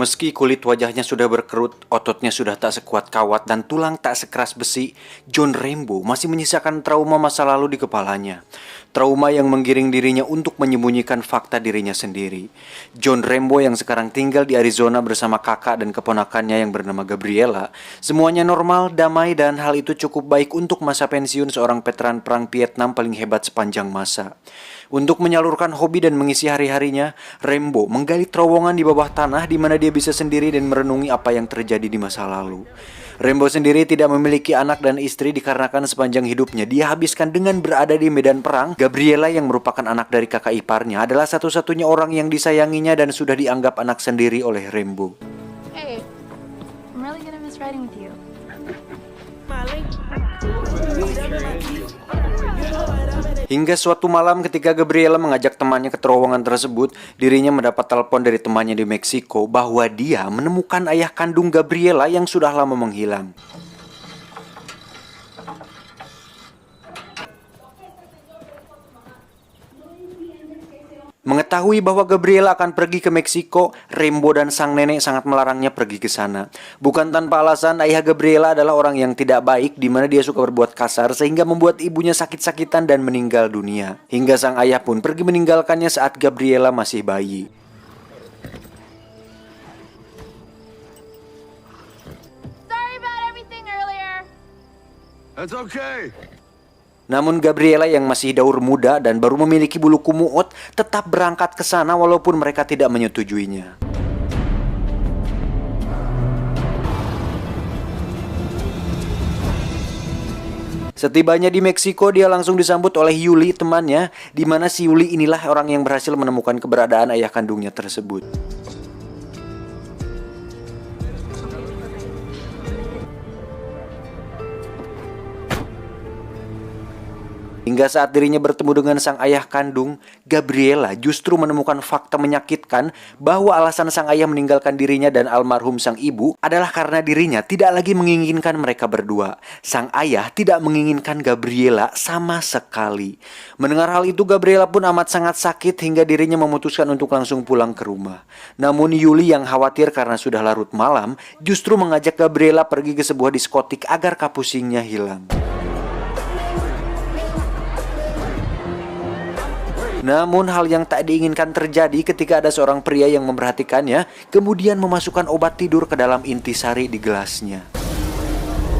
Meski kulit wajahnya sudah berkerut, ototnya sudah tak sekuat kawat, dan tulang tak sekeras besi, John Rambo masih menyisakan trauma masa lalu di kepalanya. Trauma yang menggiring dirinya untuk menyembunyikan fakta dirinya sendiri. John Rambo yang sekarang tinggal di Arizona bersama kakak dan keponakannya yang bernama Gabriela, semuanya normal, damai, dan hal itu cukup baik untuk masa pensiun seorang veteran perang Vietnam paling hebat sepanjang masa. Untuk menyalurkan hobi dan mengisi hari-harinya, Rambo menggali terowongan di bawah tanah di mana dia bisa sendiri dan merenungi apa yang terjadi di masa lalu. Rambo sendiri tidak memiliki anak dan istri dikarenakan sepanjang hidupnya dia habiskan dengan berada di medan perang. Gabriela yang merupakan anak dari kakak iparnya adalah satu-satunya orang yang disayanginya dan sudah dianggap anak sendiri oleh Rambo. Hey, I'm really gonna miss riding with you. Hingga suatu malam ketika Gabriela mengajak temannya ke terowongan tersebut, dirinya mendapat telepon dari temannya di Meksiko bahwa dia menemukan ayah kandung Gabriela yang sudah lama menghilang. Mengetahui bahwa Gabriela akan pergi ke Meksiko, Rambo dan sang nenek sangat melarangnya pergi ke sana. Bukan tanpa alasan, ayah Gabriela adalah orang yang tidak baik di mana dia suka berbuat kasar sehingga membuat ibunya sakit-sakitan dan meninggal dunia. Hingga sang ayah pun pergi meninggalkannya saat Gabriela masih bayi. Sorry about everything earlier. That's okay. Namun Gabriela yang masih daur muda dan baru memiliki bulu kumuut tetap berangkat ke sana walaupun mereka tidak menyetujuinya. Setibanya di Meksiko, dia langsung disambut oleh Yuli, temannya, di mana si Yuli inilah orang yang berhasil menemukan keberadaan ayah kandungnya tersebut. Hingga saat dirinya bertemu dengan sang ayah kandung, Gabriela justru menemukan fakta menyakitkan bahwa alasan sang ayah meninggalkan dirinya dan almarhum sang ibu adalah karena dirinya tidak lagi menginginkan mereka berdua. Sang ayah tidak menginginkan Gabriela sama sekali. Mendengar hal itu, Gabriela pun amat sangat sakit hingga dirinya memutuskan untuk langsung pulang ke rumah. Namun Yuli yang khawatir karena sudah larut malam, justru mengajak Gabriela pergi ke sebuah diskotik agar kapusingnya hilang. Namun hal yang tak diinginkan terjadi ketika ada seorang pria yang memperhatikannya, kemudian memasukkan obat tidur ke dalam intisari di gelasnya.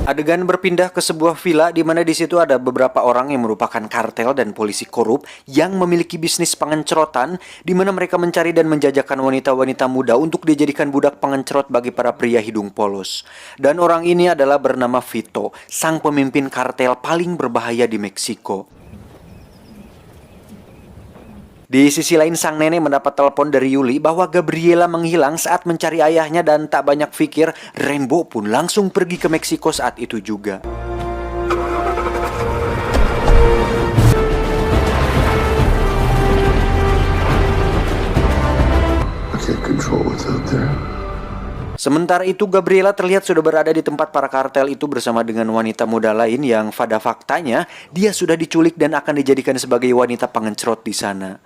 Adegan berpindah ke sebuah villa di mana di situ ada beberapa orang yang merupakan kartel dan polisi korup yang memiliki bisnis pengencrotan, di mana mereka mencari dan menjajakan wanita-wanita muda untuk dijadikan budak pengencrot bagi para pria hidung polos. Dan orang ini adalah bernama Vito, sang pemimpin kartel paling berbahaya di Meksiko. Di sisi lain, sang nenek mendapat telepon dari Yuli bahwa Gabriela menghilang saat mencari ayahnya dan tak banyak pikir, Rambo pun langsung pergi ke Meksiko saat itu juga. I can't control what's out there. Sementara itu, Gabriela terlihat sudah berada di tempat para kartel itu bersama dengan wanita muda lain yang pada faktanya dia sudah diculik dan akan dijadikan sebagai wanita pengencrot di sana.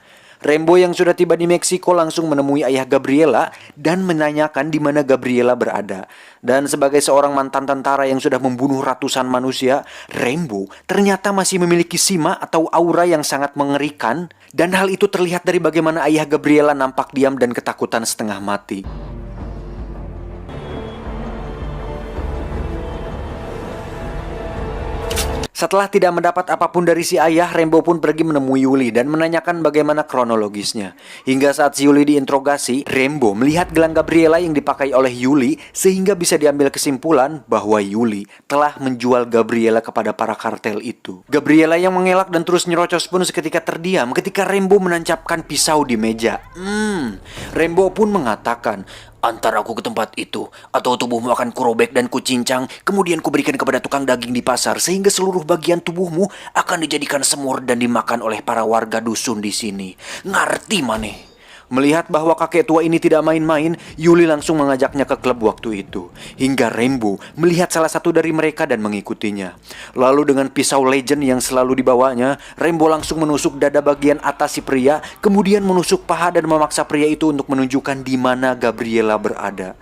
Rambo yang sudah tiba di Meksiko langsung menemui ayah Gabriela dan menanyakan di mana Gabriela berada. Dan sebagai seorang mantan tentara yang sudah membunuh ratusan manusia, Rambo ternyata masih memiliki sima atau aura yang sangat mengerikan. Dan hal itu terlihat dari bagaimana ayah Gabriela nampak diam dan ketakutan setengah mati. Setelah tidak mendapat apapun dari si ayah, Rambo pun pergi menemui Yuli dan menanyakan bagaimana kronologisnya. Hingga saat si Yuli diinterogasi, Rambo melihat gelang Gabriela yang dipakai oleh Yuli sehingga bisa diambil kesimpulan bahwa Yuli telah menjual Gabriela kepada para kartel itu. Gabriela yang mengelak dan terus nyerocos pun seketika terdiam ketika Rambo menancapkan pisau di meja. Rambo pun mengatakan, "Antara aku ke tempat itu, atau tubuhmu akan kurobek dan kucincang, kemudian kuberikan kepada tukang daging di pasar, sehingga seluruh bagian tubuhmu akan dijadikan semur dan dimakan oleh para warga dusun di sini. Ngerti maneh?" Melihat bahwa kakek tua ini tidak main-main, Yuli langsung mengajaknya ke klub waktu itu. Hingga Rainbow melihat salah satu dari mereka dan mengikutinya. Lalu dengan pisau legend yang selalu dibawanya, Rainbow langsung menusuk dada bagian atas si pria, kemudian menusuk paha dan memaksa pria itu untuk menunjukkan di mana Gabriela berada.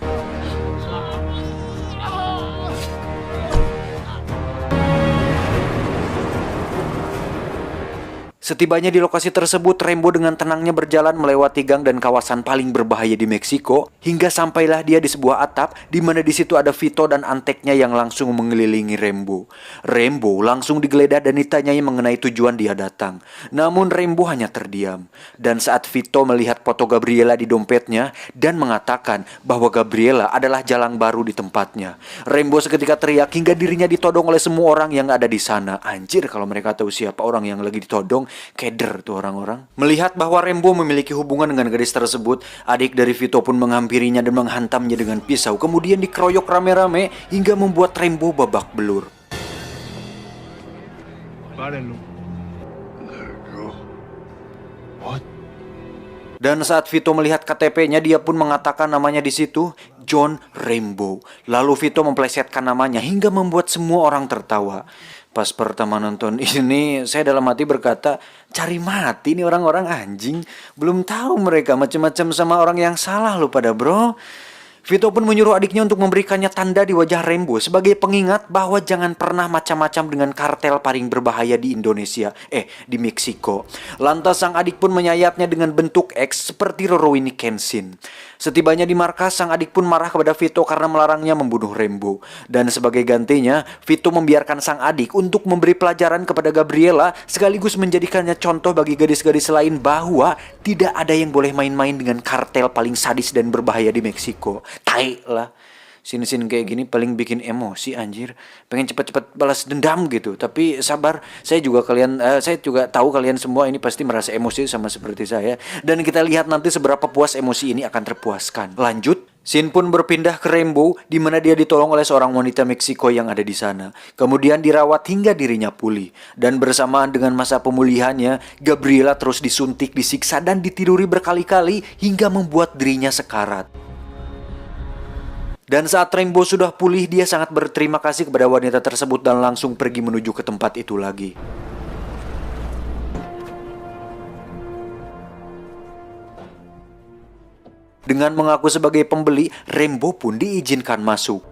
Setibanya di lokasi tersebut, Rainbow dengan tenangnya berjalan melewati gang dan kawasan paling berbahaya di Meksiko, hingga sampailah dia di sebuah atap, di mana di situ ada Vito dan anteknya yang langsung mengelilingi Rainbow. Rainbow langsung digeledah dan ditanyai mengenai tujuan dia datang. Namun Rainbow hanya terdiam. Dan saat Vito melihat foto Gabriela di dompetnya dan mengatakan bahwa Gabriela adalah jalang baru di tempatnya, Rainbow seketika teriak hingga dirinya ditodong oleh semua orang yang ada di sana. Anjir, kalau mereka tahu siapa orang yang lagi ditodong, keder tuh orang-orang. Melihat bahwa Rainbow memiliki hubungan dengan gadis tersebut, adik dari Vito pun menghampirinya dan menghantamnya dengan pisau, kemudian dikeroyok rame-rame hingga membuat Rainbow babak belur. Párenlo. Let her go. What? Dan saat Vito melihat KTP-nya, dia pun mengatakan namanya di situ, John Rainbow. Lalu Vito memplesetkan namanya hingga membuat semua orang tertawa. Pas pertama nonton ini, saya dalam hati berkata, cari mati nih orang-orang, anjing. Belum tahu mereka macam-macam sama orang yang salah lu pada, bro. Vito pun menyuruh adiknya untuk memberikannya tanda di wajah Rainbow sebagai pengingat bahwa jangan pernah macam-macam dengan kartel paling berbahaya di Indonesia, di Meksiko. Lantas sang adik pun menyayatnya dengan bentuk X seperti Rurouni Kenshin. Setibanya di markas, sang adik pun marah kepada Vito karena melarangnya membunuh Rainbow. Dan sebagai gantinya, Vito membiarkan sang adik untuk memberi pelajaran kepada Gabriela sekaligus menjadikannya contoh bagi gadis-gadis lain bahwa tidak ada yang boleh main-main dengan kartel paling sadis dan berbahaya di Meksiko. Tai lah. Sin-sin kayak gini paling bikin emosi, anjir. Pengen cepet-cepet balas dendam gitu. Tapi sabar, saya juga tahu kalian semua ini pasti merasa emosi sama seperti saya. Dan kita lihat nanti seberapa puas emosi ini akan terpuaskan. Lanjut. Sin pun berpindah ke Rainbow, di mana dia ditolong oleh seorang wanita Meksiko yang ada di sana. Kemudian dirawat hingga dirinya pulih. Dan bersamaan dengan masa pemulihannya, Gabriela terus disuntik, disiksa, dan ditiduri berkali-kali hingga membuat dirinya sekarat. Dan saat Rainbow sudah pulih, dia sangat berterima kasih kepada wanita tersebut dan langsung pergi menuju ke tempat itu lagi. Dengan mengaku sebagai pembeli, Rainbow pun diizinkan masuk.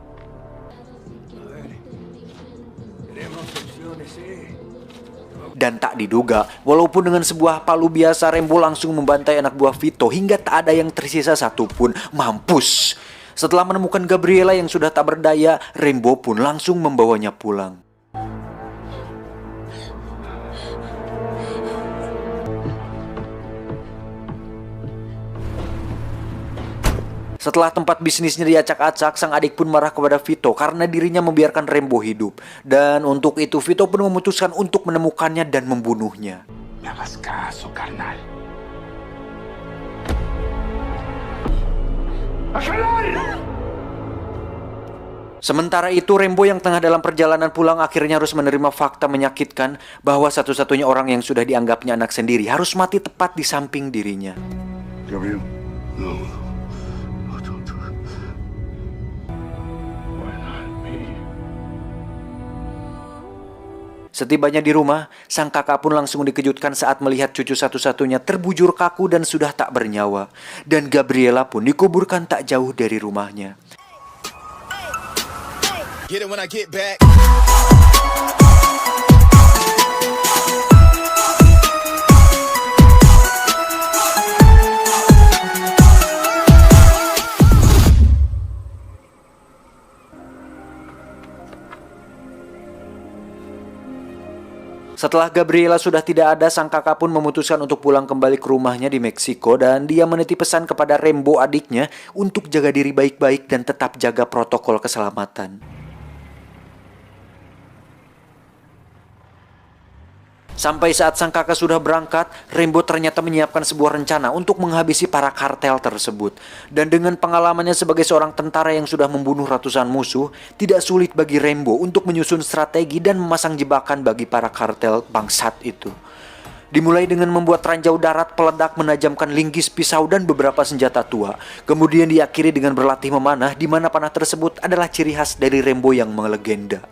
Dan tak diduga, walaupun dengan sebuah palu biasa, Rainbow langsung membantai anak buah Vito hingga tak ada yang tersisa satupun. Mampus! Setelah menemukan Gabriela yang sudah tak berdaya, Rainbow pun langsung membawanya pulang. Setelah tempat bisnisnya diacak-acak, sang adik pun marah kepada Vito karena dirinya membiarkan Rainbow hidup. Dan untuk itu, Vito pun memutuskan untuk menemukannya dan membunuhnya. Me hagas caso, carnal. Sementara itu, Rainbow yang tengah dalam perjalanan pulang akhirnya harus menerima fakta menyakitkan bahwa satu-satunya orang yang sudah dianggapnya anak sendiri harus mati tepat di samping dirinya. Gabriel? No. No, don't do it. Why not me? Setibanya di rumah, sang kakak pun langsung dikejutkan saat melihat cucu satu-satunya terbujur kaku dan sudah tak bernyawa. Dan Gabriela pun dikuburkan tak jauh dari rumahnya. Get it when I get back. Setelah Gabriela sudah tidak ada, sang kakak pun memutuskan untuk pulang kembali ke rumahnya di Meksiko dan dia menitip pesan kepada Rainbow adiknya untuk jaga diri baik-baik dan tetap jaga protokol keselamatan. Sampai saat sang kakak sudah berangkat, Rainbow ternyata menyiapkan sebuah rencana untuk menghabisi para kartel tersebut. Dan dengan pengalamannya sebagai seorang tentara yang sudah membunuh ratusan musuh, tidak sulit bagi Rainbow untuk menyusun strategi dan memasang jebakan bagi para kartel bangsat itu. Dimulai dengan membuat ranjau darat, peledak, menajamkan linggis, pisau, dan beberapa senjata tua. Kemudian diakhiri dengan berlatih memanah, di mana panah tersebut adalah ciri khas dari Rambo yang melegenda.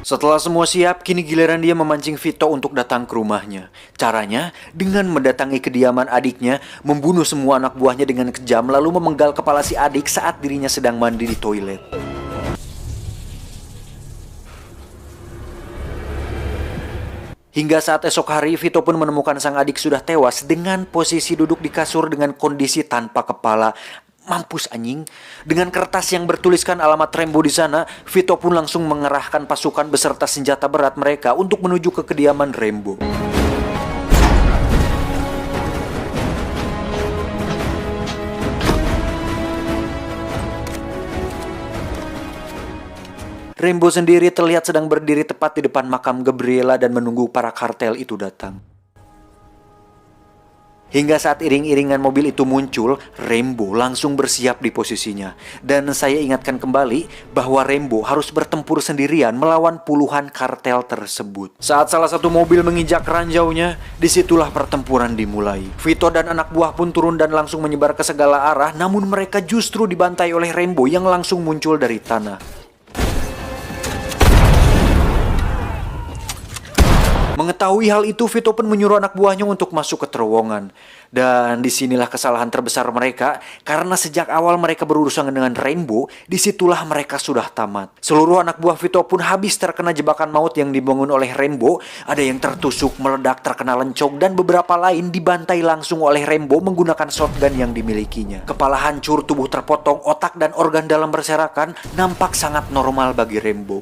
Setelah semua siap, kini giliran dia memancing Vito untuk datang ke rumahnya. Caranya, dengan mendatangi kediaman adiknya, membunuh semua anak buahnya dengan kejam, lalu memenggal kepala si adik saat dirinya sedang mandi di toilet. Hingga saat esok hari, Vito pun menemukan sang adik sudah tewas dengan posisi duduk di kasur dengan kondisi tanpa kepala. Mampus anjing. Dengan kertas yang bertuliskan alamat Rambo di sana, Vito pun langsung mengerahkan pasukan beserta senjata berat mereka untuk menuju ke kediaman Rambo. Rambo sendiri terlihat sedang berdiri tepat di depan makam Gabriela dan menunggu para kartel itu datang. Hingga saat iring-iringan mobil itu muncul, Rambo langsung bersiap di posisinya. Dan saya ingatkan kembali bahwa Rambo harus bertempur sendirian melawan puluhan kartel tersebut. Saat salah satu mobil menginjak ranjaunya, disitulah pertempuran dimulai. Vito dan anak buah pun turun dan langsung menyebar ke segala arah, namun mereka justru dibantai oleh Rambo yang langsung muncul dari tanah. Mengetahui hal itu, Vito pun menyuruh anak buahnya untuk masuk ke terowongan. Dan disinilah kesalahan terbesar mereka, karena sejak awal mereka berurusan dengan Rambo, disitulah mereka sudah tamat. Seluruh anak buah Vito pun habis terkena jebakan maut yang dibangun oleh Rambo. Ada yang tertusuk, meledak, terkena lencong, dan beberapa lain dibantai langsung oleh Rambo menggunakan shotgun yang dimilikinya. Kepala hancur, tubuh terpotong, otak dan organ dalam berserakan, nampak sangat normal bagi Rambo.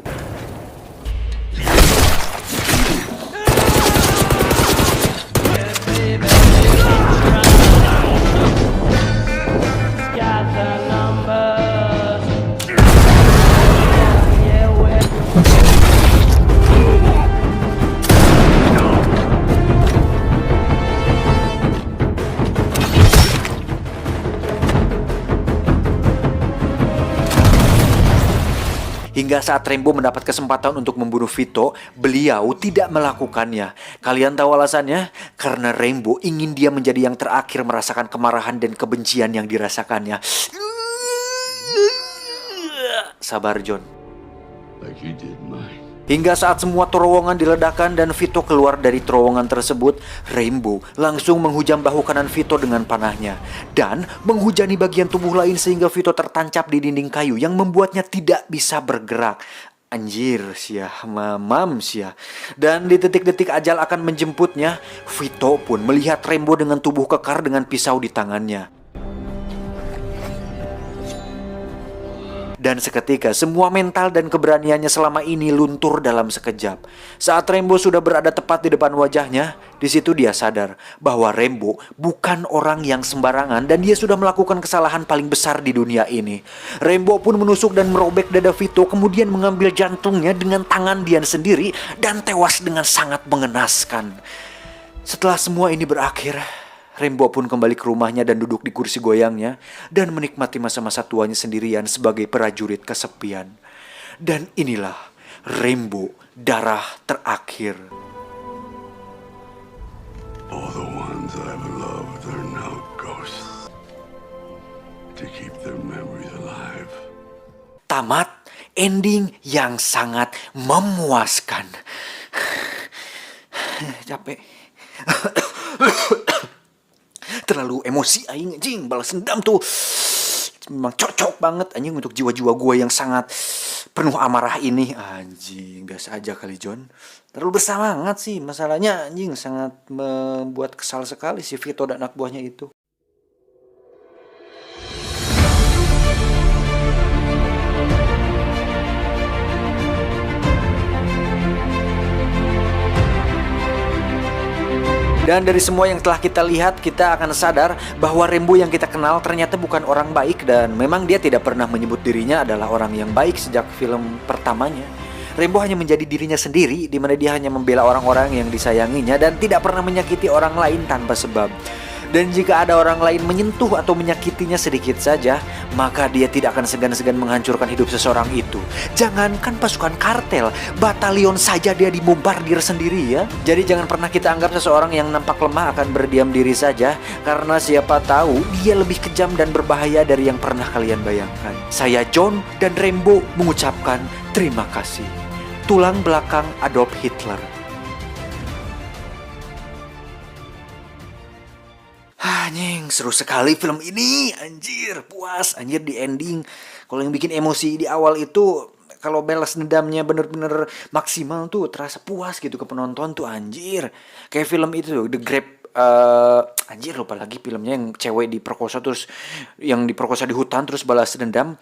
Hingga saat Rambo mendapat kesempatan untuk membunuh Vito, beliau tidak melakukannya. Kalian tahu alasannya? Karena Rambo ingin dia menjadi yang terakhir merasakan kemarahan dan kebencian yang dirasakannya. Sabar, John. Like you did mine. Hingga saat semua terowongan diledakkan dan Vito keluar dari terowongan tersebut, Rambo langsung menghujam bahu kanan Vito dengan panahnya. Dan menghujani bagian tubuh lain sehingga Vito tertancap di dinding kayu yang membuatnya tidak bisa bergerak. Anjir sia, mamam sia. Dan di detik-detik ajal akan menjemputnya, Vito pun melihat Rambo dengan tubuh kekar dengan pisau di tangannya. Dan seketika semua mental dan keberaniannya selama ini luntur dalam sekejap. Saat Rambo sudah berada tepat di depan wajahnya, di situ dia sadar bahwa Rambo bukan orang yang sembarangan dan dia sudah melakukan kesalahan paling besar di dunia ini. Rambo pun menusuk dan merobek dada Vito, kemudian mengambil jantungnya dengan tangan dia sendiri dan tewas dengan sangat mengenaskan. Setelah semua ini berakhir, Rambo pun kembali ke rumahnya dan duduk di kursi goyangnya dan menikmati masa-masa tuanya sendirian sebagai prajurit kesepian. Dan inilah Rambo darah terakhir. All the ones I've loved are now ghosts. To keep their memories alive. Tamat, ending yang sangat memuaskan. Capek. Terlalu emosi aing anjing, balas dendam tuh memang cocok banget anjing untuk jiwa-jiwa gue yang sangat penuh amarah ini. Anjing, biasa aja kali John. Terlalu bersemangat sih, masalahnya anjing sangat membuat kesal sekali si Vito dan anak buahnya itu. Dan dari semua yang telah kita lihat, kita akan sadar bahwa Rambo yang kita kenal ternyata bukan orang baik. Dan memang dia tidak pernah menyebut dirinya adalah orang yang baik sejak film pertamanya. Rambo hanya menjadi dirinya sendiri, di mana dia hanya membela orang-orang yang disayanginya dan tidak pernah menyakiti orang lain tanpa sebab. Dan jika ada orang lain menyentuh atau menyakitinya sedikit saja, maka dia tidak akan segan-segan menghancurkan hidup seseorang itu. Jangankan pasukan kartel, batalion saja dia dibombardir sendiri ya. Jadi jangan pernah kita anggap seseorang yang nampak lemah akan berdiam diri saja, karena siapa tahu dia lebih kejam dan berbahaya dari yang pernah kalian bayangkan. Saya John dan Rambo mengucapkan terima kasih. Tulang belakang Adolf Hitler. Anjing, seru sekali film ini. Anjir, puas. Anjir di ending. Kalau yang bikin emosi di awal itu, kalau balas dendamnya bener-bener maksimal tuh terasa puas gitu ke penonton tuh, anjir. Kayak film itu tuh, The Grab. Anjir, lupa lagi filmnya yang cewek diperkosa terus, yang diperkosa di hutan terus balas dendam.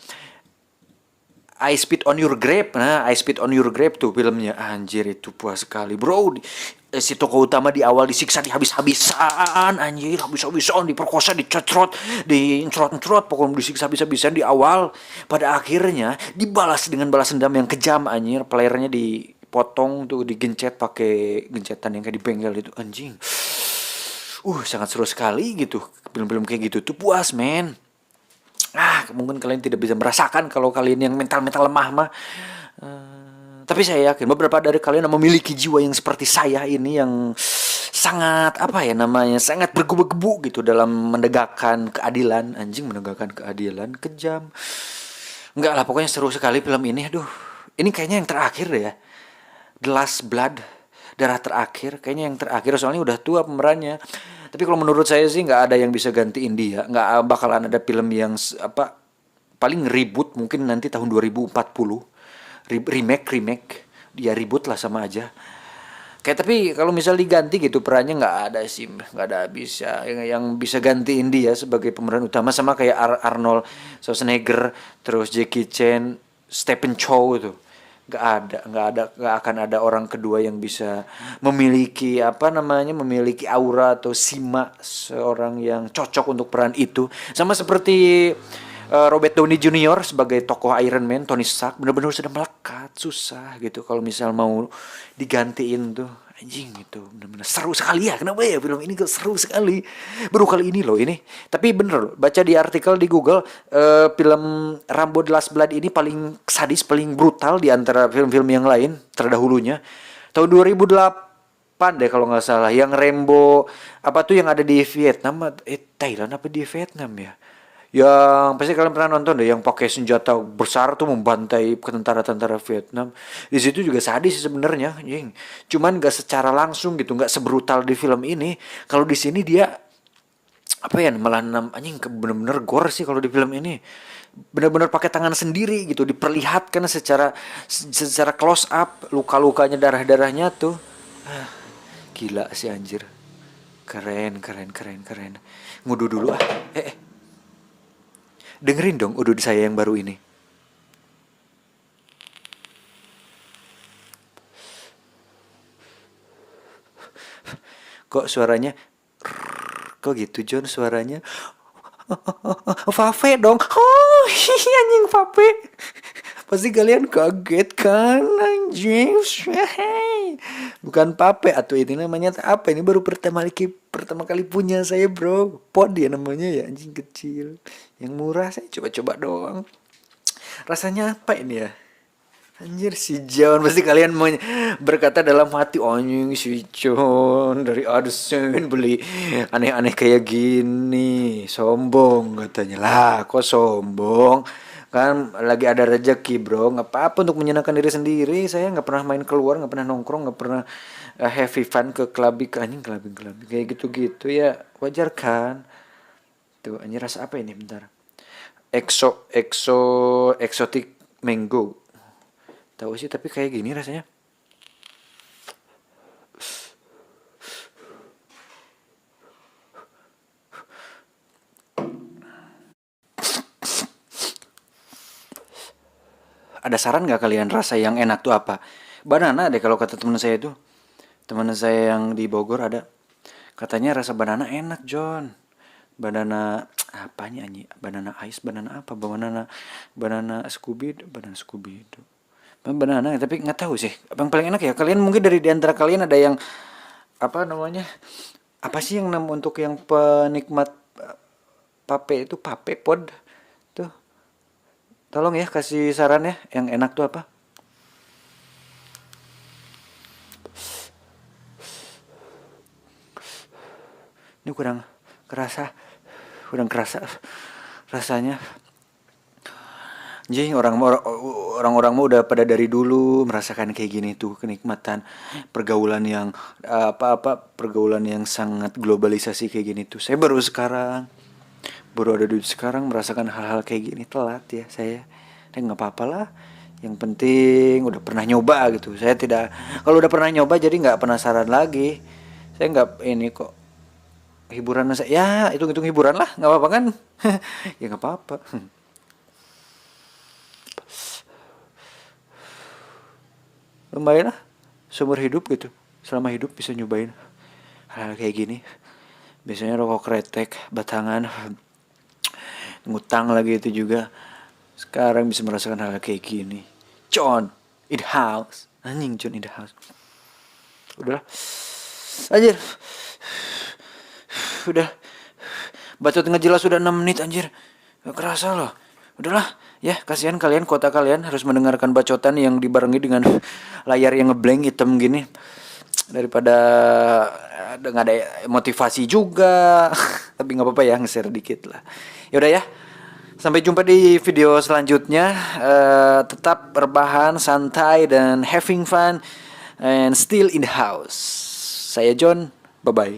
I Spit on Your Grave. Nah, I Spit on Your Grave tuh filmnya. Anjir, itu puas sekali, bro. Si tokoh utama di awal disiksa di habis-habisan. Anjir, habis-habisan, diperkosa, dicetrot, diencrot-encrot, pokoknya disiksa habis-habisan di awal. Pada akhirnya dibalas dengan balas dendam yang kejam, anjir. Playernya dipotong tuh, digencet pakai gencetan yang kayak di bengkel itu, anjing. Sangat seru sekali gitu. Film-film kayak gitu tuh puas, men. Mungkin kalian tidak bisa merasakan kalau kalian yang mental-mental lemah mah. Tapi saya yakin beberapa dari kalian yang memiliki jiwa yang seperti saya ini, yang sangat sangat bergebu-gebu gitu dalam menegakkan keadilan. Anjing, menegakkan keadilan, kejam. Enggak lah, pokoknya seru sekali film ini. Aduh, ini kayaknya yang terakhir deh ya. The Last Blood, darah terakhir. Kayaknya yang terakhir, soalnya udah tua pemerannya. Tapi kalau menurut saya sih nggak ada yang bisa gantiin dia. Nggak bakalan ada film yang paling reboot mungkin nanti tahun 2040. Remake. Dia reboot lah, sama aja. Tapi kalau misal diganti gitu perannya nggak ada sih. Nggak ada bisa. Yang bisa gantiin dia sebagai pemeran utama sama kayak Arnold Schwarzenegger, terus Jackie Chan, Stephen Chow itu. Nggak akan ada orang kedua yang bisa memiliki memiliki aura atau sima seorang yang cocok untuk peran itu. Sama seperti Robert Downey Jr. sebagai tokoh Iron Man, Tony Stark, benar-benar sudah melekat, susah gitu kalau misal mau digantiin tuh. Anjing, gitu, benar-benar seru sekali ya. Kenapa ya film ini seru sekali? Baru kali ini loh ini. Tapi bener loh, baca di artikel di Google, film Rambo The Last Blood ini paling sadis, paling brutal di antara film-film yang lain terdahulunya. Tahun 2008 deh kalau nggak salah. Yang Rambo yang ada di Vietnam, Thailand apa di Vietnam ya? Yang pasti kalian pernah nonton deh, yang pakai senjata besar tuh membantai ke tentara-tentara Vietnam. Di situ juga sadis sebenarnya, anjing. Cuman gak secara langsung gitu, gak sebrutal di film ini. Kalau di sini dia malah anjing bener-bener gore sih kalau di film ini. Bener-bener pakai tangan sendiri gitu, diperlihatkan secara close up luka-lukanya, darah-darahnya tuh. Gila sih, anjir. Keren. Ngudu dulu ah. Dengerin dong udud saya yang baru ini. Kok suaranya? Kok gitu John suaranya? Fafe dong. Anjing Fafe. Pasti kalian kaget kan, anjing. Bukan Pape atau ini namanya apa? Ini baru pertama kali punya saya, bro. Pod ya namanya ya, anjing kecil. Yang murah saya coba-coba doang. Rasanya apa ini ya? Anjir si John, pasti kalian berkata dalam hati, anjing si John dari AdSense beli aneh-aneh kayak gini, sombong katanya. Lah kok sombong? Kan lagi ada rezeki, bro. Nggak apa-apa untuk menyenangkan diri sendiri. Saya nggak pernah main keluar, nggak pernah nongkrong, nggak pernah heavy fun ke clubbing kayak gitu ya, wajar kan? Tuh anjir, rasa apa ini? Bentar. Exotic mango. Tahu sih, tapi kayak gini rasanya. Ada saran nggak kalian rasa yang enak tuh apa? Banana deh kalau kata teman saya itu. Teman saya yang di Bogor ada. Katanya rasa banana enak, John. Banana apanya anjing? Banana ice, banana apa? Banana Scooby itu. Banana, tapi nggak tahu sih. Apa yang paling enak ya? Kalian mungkin dari di antara kalian ada yang Apa sih yang untuk yang penikmat pape itu pape pod tuh? Tolong ya kasih saran ya, yang enak tuh apa? Ini kurang kerasa rasanya. Jadi orang-orang mah udah pada dari dulu merasakan kayak gini tuh, kenikmatan pergaulan yang pergaulan yang sangat globalisasi kayak gini tuh. Saya baru ada duit sekarang merasakan hal-hal kayak gini, telat ya saya. Dan nggak apa-apa lah. Yang penting udah pernah nyoba gitu. Saya tidak, kalau udah pernah nyoba jadi nggak penasaran lagi. Saya nggak ini kok hiburan saya, ya hitung-hitung hiburan lah, nggak apa-apa kan? Ya nggak apa-apa. Lumayan lah seumur hidup gitu, selama hidup bisa nyobain hal-hal kayak gini. Biasanya rokok kretek batangan, ngutang lagi itu juga. Sekarang bisa merasakan hal kayak gini. John in the house, anjing John in the house. Udah anjir, udah bacot nggak jelas udah 6 menit anjir, gak kerasa loh. Udahlah ya, kasihan kalian, kota kalian harus mendengarkan bacotan yang dibarengi dengan layar yang ngeblank hitam gini, daripada nggak ada motivasi juga. Tapi nggak apa-apa ya, nge-share dikit lah. Yaudah ya, sampai jumpa di video selanjutnya. Tetap rebahan, santai, dan having fun and still in the house. Saya John, bye bye.